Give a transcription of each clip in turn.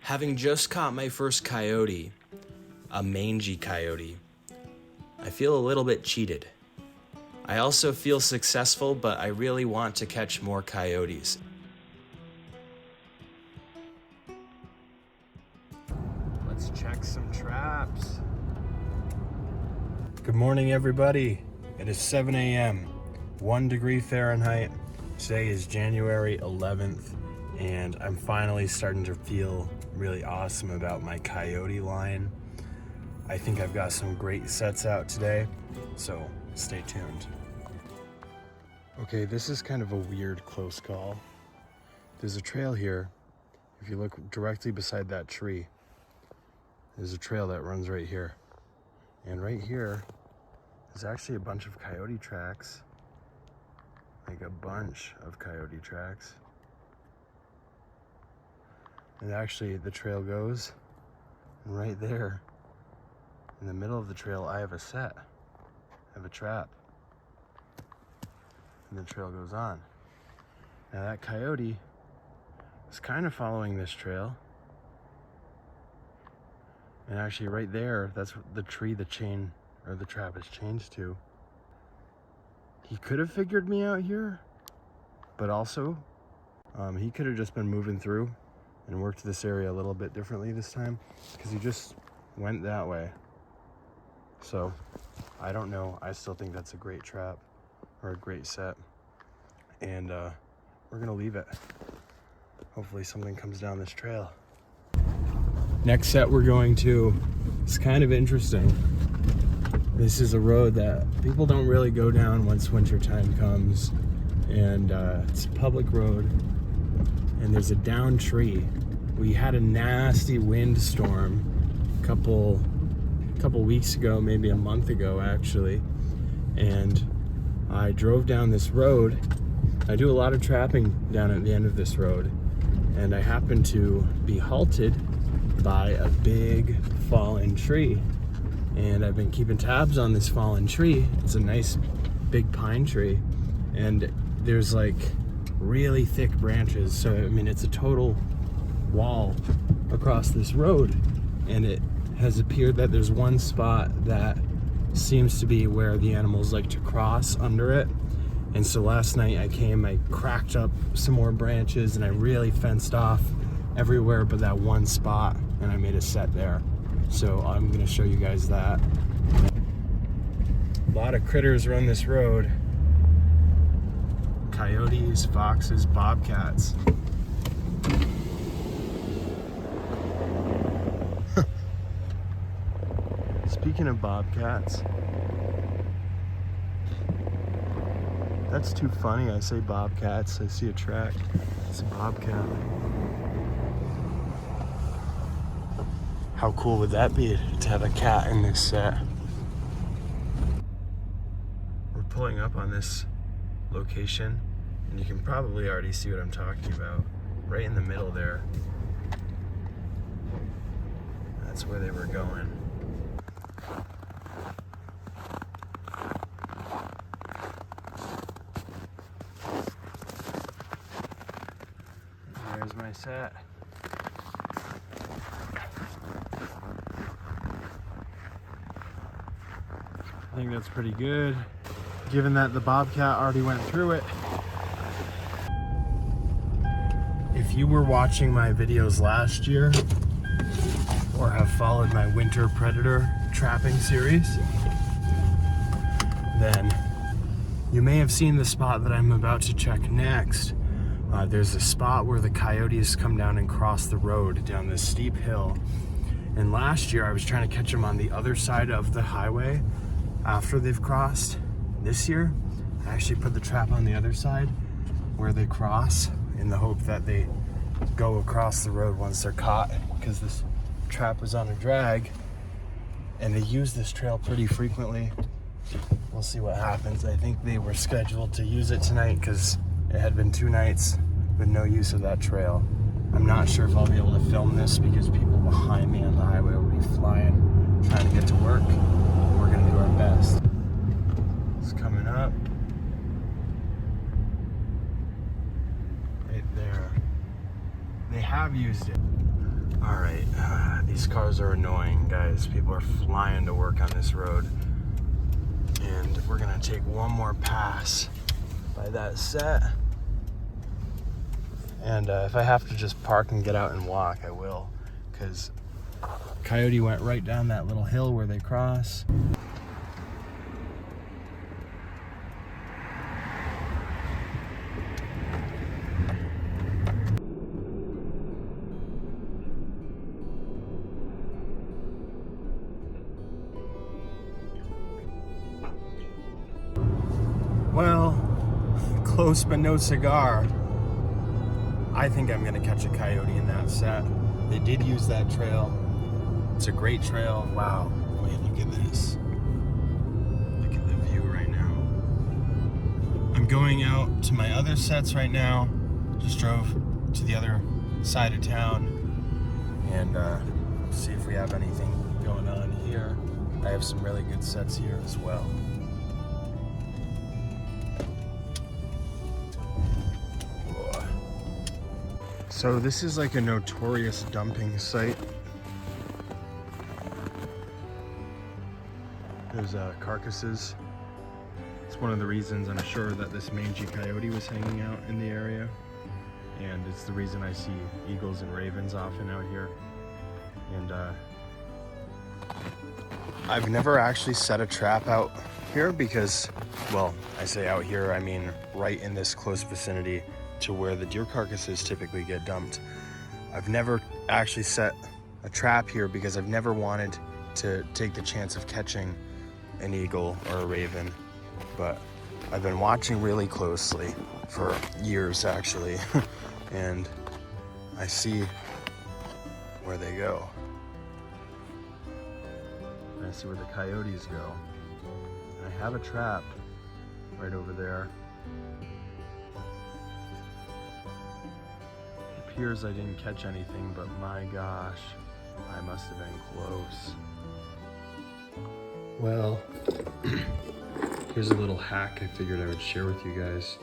Having just caught my first coyote, a mangy coyote, I feel a little bit cheated. I also feel successful, but I really want to catch more coyotes. Let's check some traps. Good morning, everybody. It is 7 a.m., 1 degree Fahrenheit. Today is January 11th, and I'm finally starting to feel really awesome about my coyote line. I think I've got some great sets out today, so stay tuned. Okay, this is kind of a weird close call. There's a trail here. If you look directly beside that tree, there's a trail that runs right here. And right here, there's actually a bunch of coyote tracks. Like a bunch of coyote tracks. And actually the trail goes, and right there, in the middle of the trail, I have a set. I have a trap. And the trail goes on. Now that coyote is kind of following this trail. And actually right there, that's the tree the chain or the trap is chained to. He could have figured me out here, but also he could have just been moving through and worked this area a little bit differently this time, because he just went that way. So I don't know. I still think that's a great trap or a great set, and we're gonna leave it. Hopefully something comes down this trail. Next set we're going to is kind of interesting. This is a road that people don't really go down once winter time comes, and it's a public road, and there's a downed tree. We had a nasty windstorm a couple weeks ago, maybe a month ago actually, and I drove down this road. I do a lot of trapping down at the end of this road, and I happened to be halted by a big fallen tree, and I've been keeping tabs on this fallen tree. It's a nice big pine tree, and there's like really thick branches, so I mean it's a total wall across this road, and it has appeared that there's one spot that seems to be where the animals like to cross under it. And so last night I cracked up some more branches, and I really fenced off everywhere but that one spot, and I made a set there. So I'm gonna show you guys that. A lot of critters run this road. Coyotes, foxes, bobcats. Speaking of bobcats, that's too funny. I say bobcats, I see a track. It's a bobcat. How cool would that be to have a cat in this set? We're pulling up on this location, and you can probably already see what I'm talking about. Right in the middle there. That's where they were going. There's my set. I think that's pretty good, given that the bobcat already went through it. If you were watching my videos last year, or have followed my winter predator trapping series, then you may have seen the spot that I'm about to check next. There's a spot where the coyotes come down and cross the road down this steep hill. And last year I was trying to catch them on the other side of the highway after they've crossed. This year, I actually put the trap on the other side where they cross, in the hope that they go across the road once they're caught, because this trap was on a drag and they use this trail pretty frequently. We'll see what happens. I think they were scheduled to use it tonight because it had been 2 nights with no use of that trail. I'm not sure if I'll be able to film this because people behind me on the highway will be flying, trying to get to work. We're gonna do our best. It's coming up. Right there. They have used it. All right, these cars are annoying, guys. People are flying to work on this road. And we're gonna take one more pass by that set. And if I have to just park and get out and walk, I will. Because Coyote went right down that little hill where they cross. Well, close but no cigar. I think I'm gonna catch a coyote in that set. They did use that trail. It's a great trail. Wow. Wait, look at this. Look at the view right now. I'm going out to my other sets right now. Just drove to the other side of town and see if we have anything going on here. I have some really good sets here as well. So this is like a notorious dumping site. There's carcasses. It's one of the reasons I'm sure that this mangy coyote was hanging out in the area. And it's the reason I see eagles and ravens often out here. And I've never actually set a trap out here because, well, I say out here, I mean right in this close vicinity to where the deer carcasses typically get dumped. I've never actually set a trap here because I've never wanted to take the chance of catching an eagle or a raven, but I've been watching really closely for years actually and I see where they go. And I see where the coyotes go. And I have a trap right over there. Appears I didn't catch anything, but my gosh, I must have been close. Well, here's a little hack I figured I would share with you guys.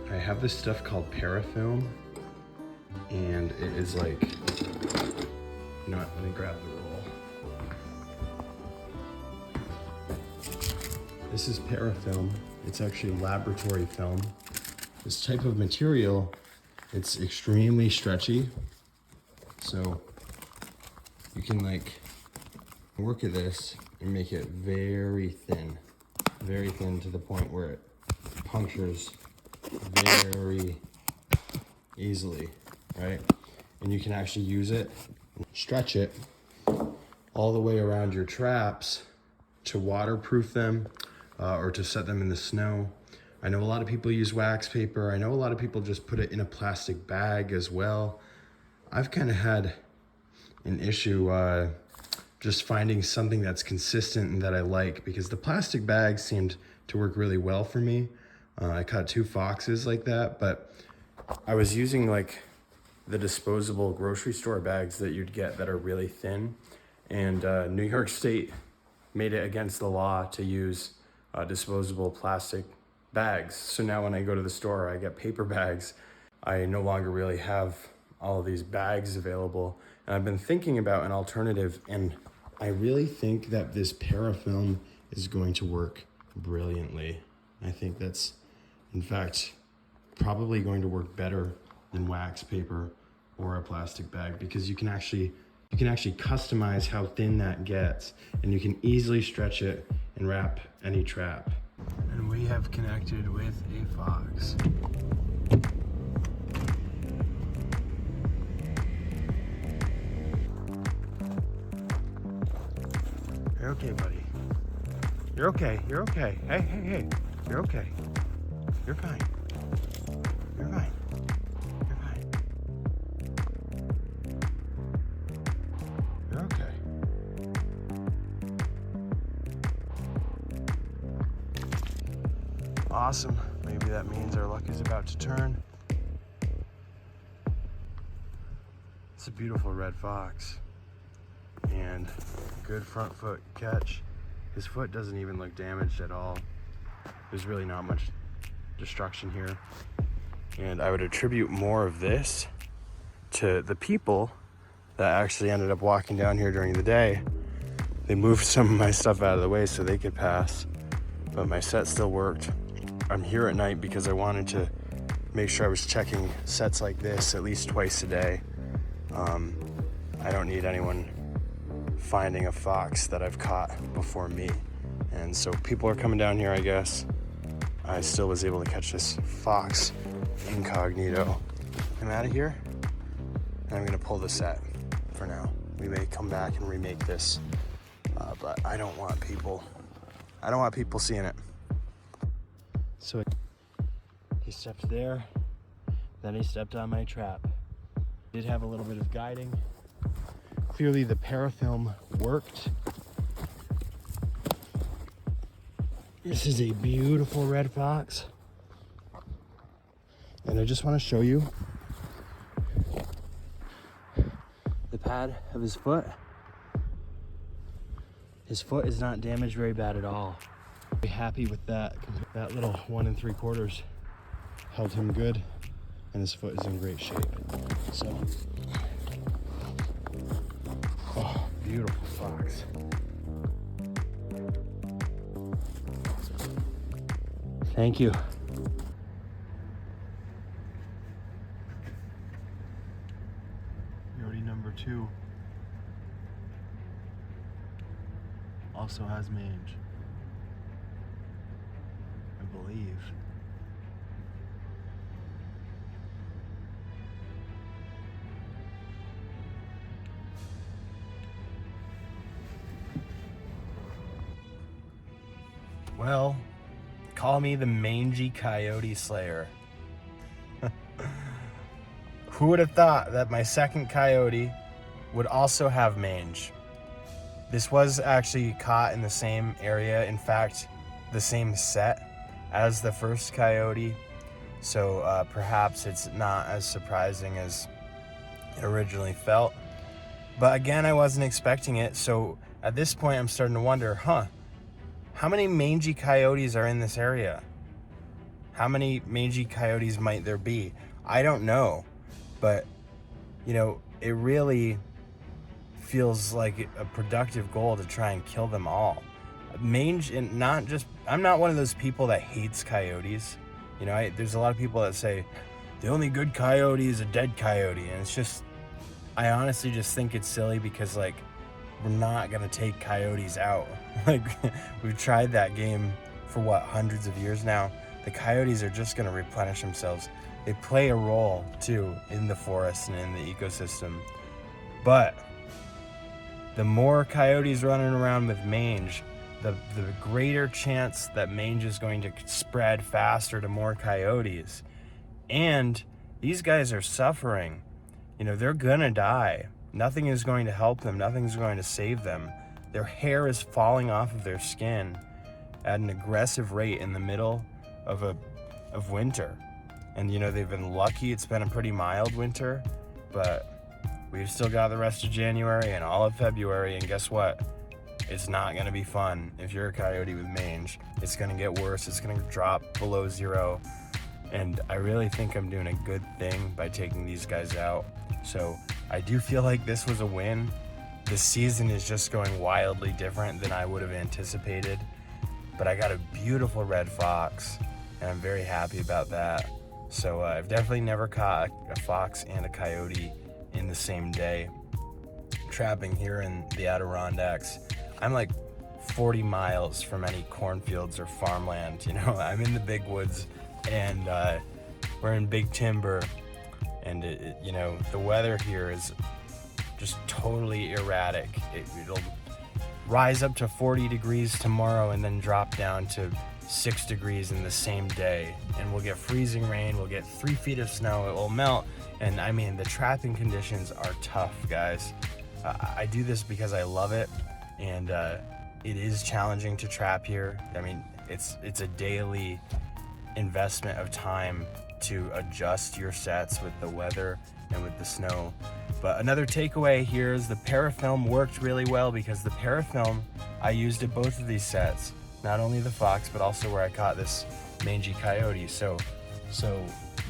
I have this stuff called parafilm, and it is like, you know what, let me grab the roll. This is parafilm. It's actually laboratory film. This type of material, it's extremely stretchy, so you can like work at this and make it very thin to the point where it punctures very easily, right? And you can actually use it, stretch it all the way around your traps to waterproof them or to set them in the snow. I know a lot of people use wax paper. I know a lot of people just put it in a plastic bag as well. I've kind of had an issue just finding something that's consistent and that I like, because the plastic bags seemed to work really well for me. I caught 2 foxes like that, but I was using like the disposable grocery store bags that you'd get that are really thin. And New York State made it against the law to use disposable plastic bags. So now when I go to the store, I get paper bags. I no longer really have all of these bags available. And I've been thinking about an alternative, and I really think that this parafilm is going to work brilliantly. I think that's, in fact, probably going to work better than wax paper or a plastic bag, because you can actually customize how thin that gets, and you can easily stretch it and wrap any trap. And we have connected with a fox. You're okay, buddy. You're okay. You're okay. Hey. You're okay. You're fine. You're fine. You're fine. You're okay. Awesome. Maybe that means our luck is about to turn. It's a beautiful red fox. And good front foot catch. His foot doesn't even look damaged at all. There's really not much destruction here. And I would attribute more of this to the people that actually ended up walking down here during the day. They moved some of my stuff out of the way so they could pass, but my set still worked. I'm here at night because I wanted to make sure I was checking sets like this at least twice a day. I don't need anyone finding a fox that I've caught before me. And so people are coming down here, I guess. I still was able to catch this fox incognito. I'm out of here, and I'm gonna pull the set for now. We may come back and remake this, but I don't want people seeing it. So he stepped there, then he stepped on my trap. Did have a little bit of guiding. Clearly the parafilm worked. This is a beautiful red fox. And I just want to show you the pad of his foot. His foot is not damaged very bad at all. Very happy with that. That little 1 3/4 held him good, and his foot is in great shape. So, oh, beautiful fox. Thank you. Coyote number 2 also has mange, I believe. Well, call me the mangy coyote slayer. Who would have thought that my second coyote would also have mange? This was actually caught in the same area, in fact, the same set as the first coyote. So perhaps it's not as surprising as it originally felt. But again, I wasn't expecting it. So at this point, I'm starting to wonder, how many mangy coyotes are in this area? How many mangy coyotes might there be? I don't know, but you know, it really feels like a productive goal to try and kill them all. Mange, and not just, I'm not one of those people that hates coyotes. You know, there's a lot of people that say the only good coyote is a dead coyote, and it's just, I honestly just think it's silly because like, we're not gonna take coyotes out. Like, we've tried that game for what, hundreds of years now. The coyotes are just gonna replenish themselves. They play a role too in the forest and in the ecosystem. But the more coyotes running around with mange, the greater chance that mange is going to spread faster to more coyotes. And these guys are suffering. You know, they're gonna die. Nothing is going to help them. Nothing's going to save them. Their hair is falling off of their skin at an aggressive rate in the middle of winter. And you know, they've been lucky. It's been a pretty mild winter, but we've still got the rest of January and all of February. And guess what? It's not going to be fun if you're a coyote with mange. It's going to get worse. It's going to drop below 0. And I really think I'm doing a good thing by taking these guys out. So I do feel like this was a win. This season is just going wildly different than I would have anticipated. But I got a beautiful red fox, and I'm very happy about that. So I've definitely never caught a fox and a coyote in the same day. Trapping here in the Adirondacks, I'm like 40 miles from any cornfields or farmland. You know, I'm in the big woods, and we're in big timber, and you know, the weather here is just totally erratic. It'll rise up to 40 degrees tomorrow and then drop down to 6 degrees in the same day, and we'll get freezing rain, we'll get 3 feet of snow, it will melt. And I mean, the trapping conditions are tough, guys. I do this because I love it, and it is challenging to trap here. I mean, it's a daily investment of time to adjust your sets with the weather and with the snow. But another takeaway here is the parafilm worked really well, because the parafilm I used at both of these sets, not only the fox, but also where I caught this mangy coyote. So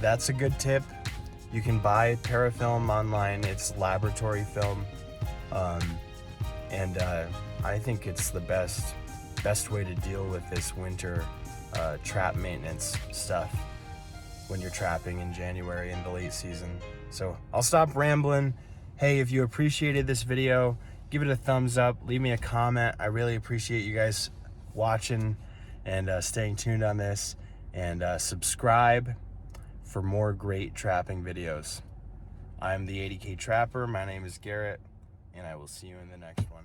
that's a good tip. You can buy parafilm online. It's laboratory film. And I think it's the best way to deal with this winter trap maintenance stuff when you're trapping in January in the late season. So I'll stop rambling. Hey, if you appreciated this video, give it a thumbs up, leave me a comment. I really appreciate you guys watching and staying tuned on this, and subscribe for more great trapping videos. I'm the ADK Trapper. My name is Garrett, and I will see you in the next one.